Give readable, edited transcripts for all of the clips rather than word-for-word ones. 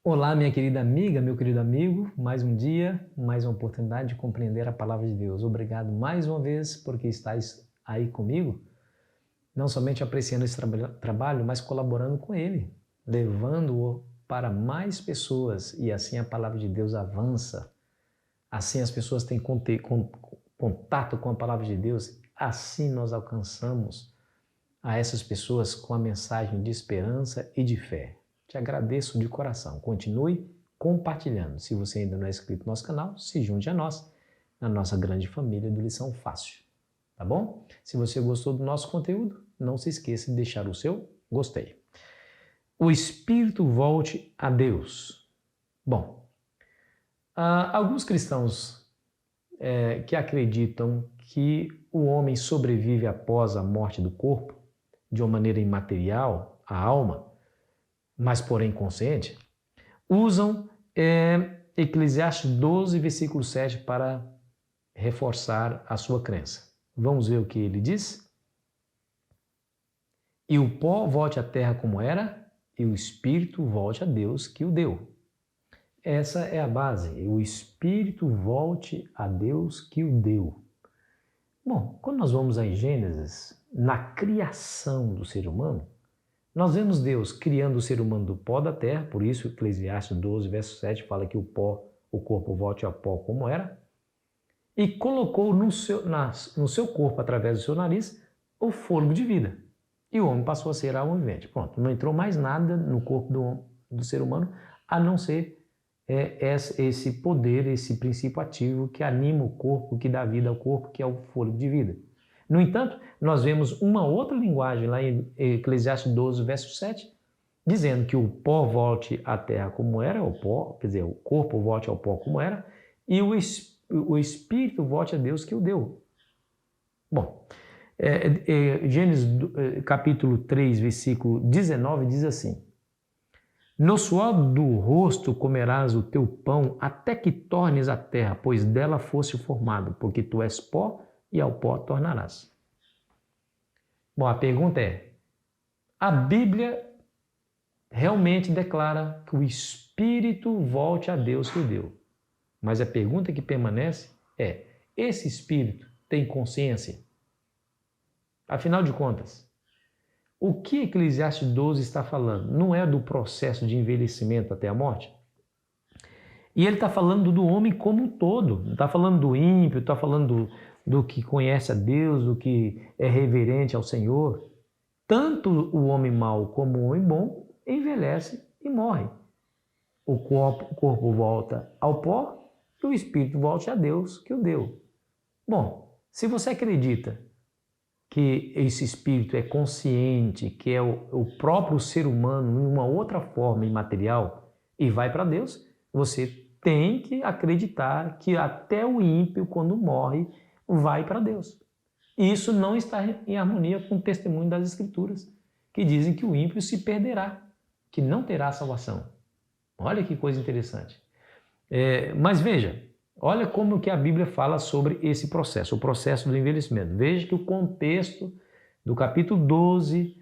Olá, minha querida amiga, meu querido amigo, mais um dia, mais uma oportunidade de compreender a palavra de Deus. Obrigado mais uma vez porque estás aí comigo, não somente apreciando esse trabalho, mas colaborando com ele, levando-o para mais pessoas e assim a palavra de Deus avança. Assim as pessoas têm contato com a palavra de Deus, assim nós alcançamos a essas pessoas com a mensagem de esperança e de fé. Te agradeço de coração. Continue compartilhando. Se você ainda não é inscrito no nosso canal, se junte a nós, na nossa grande família do Lição Fácil. Tá bom? Se você gostou do nosso conteúdo, não se esqueça de deixar o seu gostei. O Espírito volte a Deus. Bom, alguns cristãos que acreditam que o homem sobrevive após a morte do corpo, de uma maneira imaterial, a alma, mas porém consciente, usam Eclesiastes 12, versículo 7 para reforçar a sua crença. Vamos ver o que ele diz? E o pó volte à terra como era, e o espírito volte a Deus que o deu. Essa é a base, o espírito volte a Deus que o deu. Bom, quando nós vamos a Gênesis, na criação do ser humano, nós vemos Deus criando o ser humano do pó da terra, por isso Eclesiastes 12, verso 7 fala que o corpo volte ao pó como era, e colocou no seu corpo, através do seu nariz, o fôlego de vida. E o homem passou a ser alma vivente. Pronto, não entrou mais nada no corpo do ser humano, a não ser esse poder, esse princípio ativo que anima o corpo, que dá vida ao corpo, que é o fôlego de vida. No entanto, nós vemos uma outra linguagem lá em Eclesiastes 12, verso 7, dizendo que o pó volte à terra como era, o pó, quer dizer, o corpo volte ao pó como era, e o espírito volte a Deus que o deu. Bom, Gênesis capítulo 3, versículo 19 diz assim: no suor do rosto comerás o teu pão até que tornes a terra, pois dela foste formado, porque tu és pó e ao pó tornarás. Bom, a pergunta é, a Bíblia realmente declara que o Espírito volte a Deus que o deu. Mas a pergunta que permanece é, esse Espírito tem consciência? Afinal de contas, o que Eclesiastes 12 está falando? Não é do processo de envelhecimento até a morte? E ele está falando do homem como um todo, não está falando do ímpio, está falando do que conhece a Deus, do que é reverente ao Senhor. Tanto o homem mau como o homem bom envelhece e morre. O corpo volta ao pó e o espírito volta a Deus que o deu. Bom, se você acredita que esse espírito é consciente, que é o próprio ser humano em uma outra forma imaterial e vai para Deus, você tem que acreditar que até o ímpio, quando morre, vai para Deus. Isso não está em harmonia com o testemunho das Escrituras, que dizem que o ímpio se perderá, que não terá salvação. Olha que coisa interessante. Mas veja, olha como que a Bíblia fala sobre esse processo, o processo do envelhecimento. Veja que o contexto do capítulo 12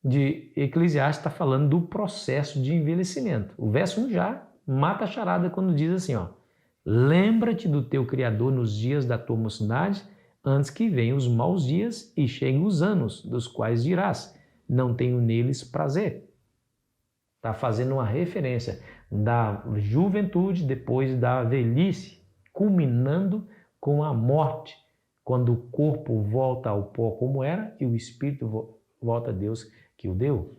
de Eclesiastes está falando do processo de envelhecimento. O verso 1 já mata a charada quando diz assim, ó: lembra-te do teu Criador nos dias da tua mocidade, antes que venham os maus dias e cheguem os anos, dos quais dirás, não tenho neles prazer. Está fazendo uma referência da juventude depois da velhice, culminando com a morte, quando o corpo volta ao pó como era e o espírito volta a Deus que o deu.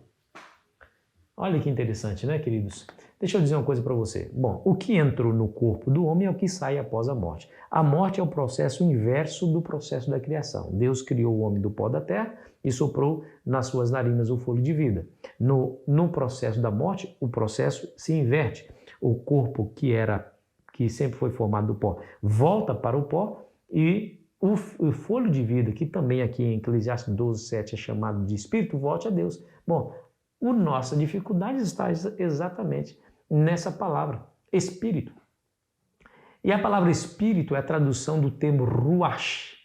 Olha que interessante, né, queridos? Deixa eu dizer uma coisa para você. Bom, o que entrou no corpo do homem é o que sai após a morte. A morte é o processo inverso do processo da criação. Deus criou o homem do pó da terra e soprou nas suas narinas o fôlego de vida. No processo da morte, o processo se inverte. O corpo que sempre foi formado do pó volta para o pó e o fôlego de vida, que também aqui em Eclesiastes 12, 7 é chamado de espírito, volte a Deus. Bom, a nossa dificuldade está exatamente nessa palavra, espírito. E a palavra espírito é a tradução do termo ruach.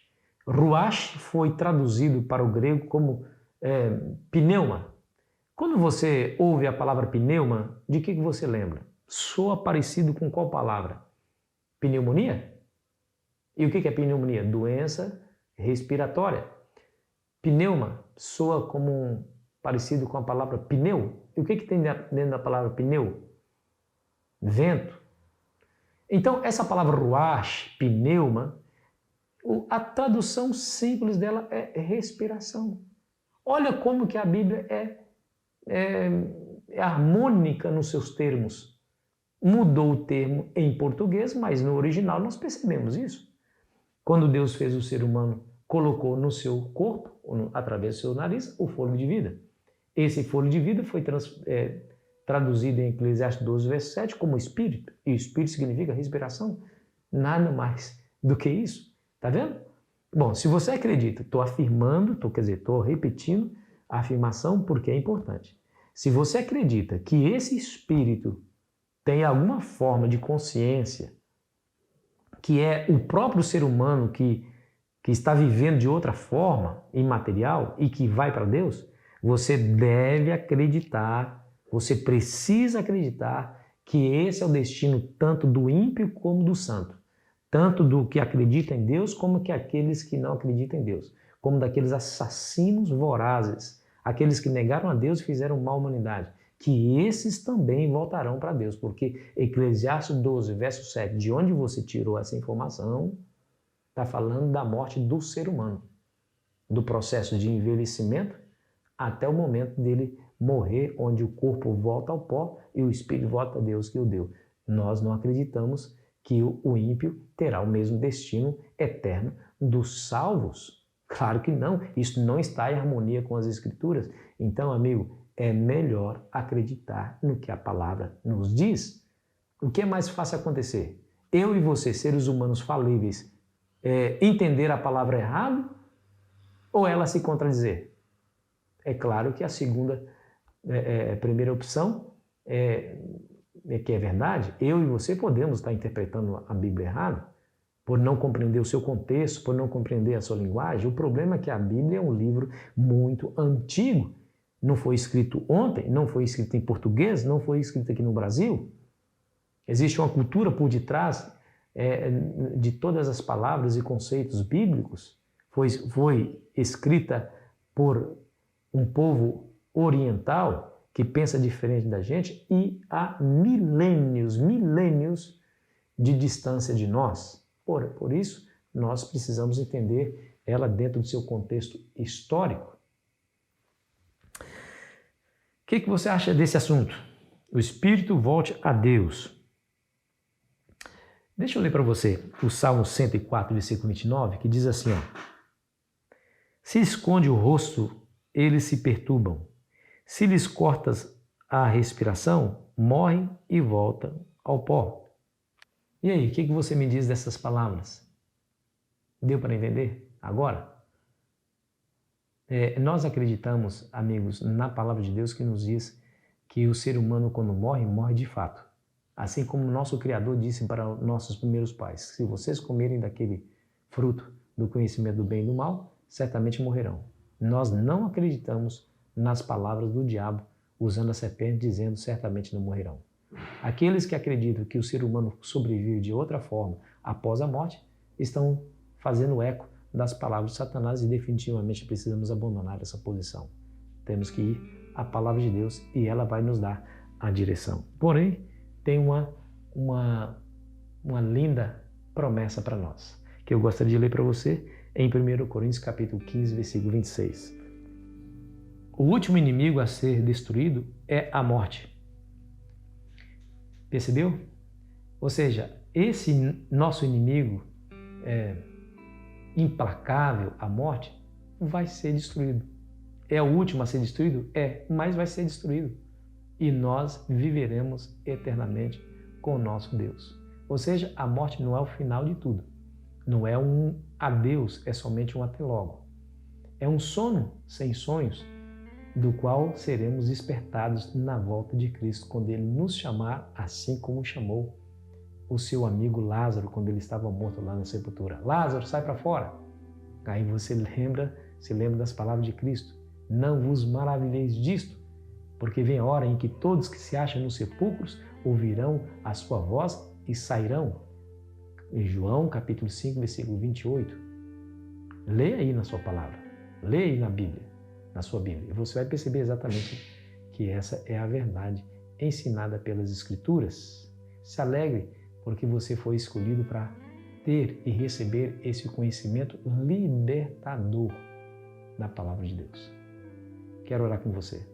Ruach foi traduzido para o grego como pneuma. Quando você ouve a palavra pneuma, de que você lembra? soa parecido com qual palavra? Pneumonia? E o que é pneumonia? Doença respiratória. Pneuma soa como parecido com a palavra pneu. E o que tem dentro da palavra pneu? Vento. Então, essa palavra ruach, pneuma, a tradução simples dela é respiração. Olha como que a Bíblia é harmônica nos seus termos. Mudou o termo em português, mas no original nós percebemos isso. Quando Deus fez o ser humano, colocou no seu corpo, através do seu nariz, o fôlego de vida. Esse fôlego de vida foi traduzido em Eclesiastes 12, verso 7, como espírito. E espírito significa respiração. Nada mais do que isso. Tá vendo? Bom, se você acredita, estou repetindo a afirmação porque é importante. Se você acredita que esse espírito tem alguma forma de consciência, que é o próprio ser humano que está vivendo de outra forma, imaterial, e que vai para Deus, você deve acreditar, você precisa acreditar que esse é o destino tanto do ímpio como do santo. Tanto do que acredita em Deus, como que aqueles que não acreditam em Deus. Como daqueles assassinos vorazes, aqueles que negaram a Deus e fizeram mal à humanidade. Que esses também voltarão para Deus. Porque Eclesiastes 12, verso 7, de onde você tirou essa informação, está falando da morte do ser humano. Do processo de envelhecimento até o momento dele morrer, onde o corpo volta ao pó e o espírito volta a Deus que o deu. Nós não acreditamos que o ímpio terá o mesmo destino eterno dos salvos. Claro que não, isso não está em harmonia com as Escrituras. Então, amigo, é melhor acreditar no que a palavra nos diz. O que é mais fácil acontecer? Eu e você, seres humanos falíveis, entender a palavra errado ou ela se contradizer? É claro que a primeira opção que é verdade, eu e você podemos estar interpretando a Bíblia errado, por não compreender o seu contexto, por não compreender a sua linguagem. O problema é que a Bíblia é um livro muito antigo. Não foi escrito ontem, não foi escrito em português, não foi escrito aqui no Brasil. Existe uma cultura por detrás de todas as palavras e conceitos bíblicos. Foi escrita por um povo oriental que pensa diferente da gente e há milênios de distância de nós. Por isso, nós precisamos entender ela dentro do seu contexto histórico. O que você acha desse assunto? O espírito volte a Deus. Deixa eu ler para você o Salmo 104, versículo 29, que diz assim, ó: se esconde o rosto, eles se perturbam. Se lhes cortas a respiração, morrem e voltam ao pó. E aí, o que você me diz dessas palavras? Deu para entender agora? Nós acreditamos, amigos, na palavra de Deus que nos diz que o ser humano, quando morre, morre de fato. Assim como o nosso Criador disse para nossos primeiros pais: se vocês comerem daquele fruto do conhecimento do bem e do mal, certamente morrerão. Nós não acreditamos nas palavras do diabo, usando a serpente, dizendo certamente não morrerão. Aqueles que acreditam que o ser humano sobrevive de outra forma após a morte, estão fazendo eco das palavras de Satanás e definitivamente precisamos abandonar essa posição. Temos que ir à palavra de Deus e ela vai nos dar a direção. Porém, tem uma linda promessa para nós, que eu gostaria de ler para você em 1 Coríntios capítulo 15, versículo 26. O último inimigo a ser destruído é a morte. Percebeu? Ou seja, esse nosso inimigo implacável, a morte, vai ser destruído. É o último a ser destruído? Mas vai ser destruído. E nós viveremos eternamente com o nosso Deus. Ou seja, a morte não é o final de tudo. Não é um adeus, é somente um até logo. É um sono sem sonhos, do qual seremos despertados na volta de Cristo, quando Ele nos chamar, assim como chamou o seu amigo Lázaro, quando ele estava morto lá na sepultura. Lázaro, sai para fora! Aí você se lembra das palavras de Cristo. Não vos maravilheis disto, porque vem a hora em que todos que se acham nos sepulcros ouvirão a sua voz e sairão. Em João, capítulo 5, versículo 28. Leia aí na sua palavra, leia aí na Bíblia, na sua Bíblia, e você vai perceber exatamente que essa é a verdade ensinada pelas Escrituras. Se alegre porque você foi escolhido para ter e receber esse conhecimento libertador da palavra de Deus. Quero orar com você.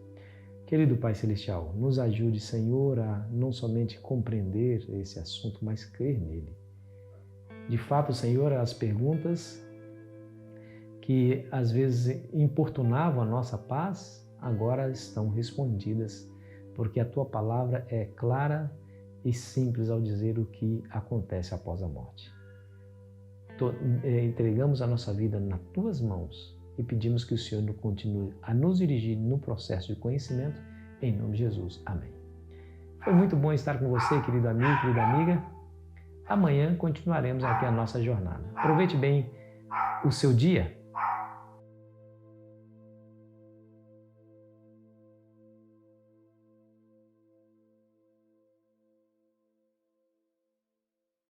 Querido Pai Celestial, nos ajude, Senhor, a não somente compreender esse assunto, mas crer nele. De fato, Senhor, as perguntas que às vezes importunavam a nossa paz, agora estão respondidas, porque a Tua palavra é clara e simples ao dizer o que acontece após a morte. Entregamos a nossa vida nas Tuas mãos e pedimos que o Senhor continue a nos dirigir no processo de conhecimento, em nome de Jesus. Amém. Foi muito bom estar com você, querido amigo, querida amiga. Amanhã continuaremos aqui a nossa jornada. Aproveite bem o seu dia.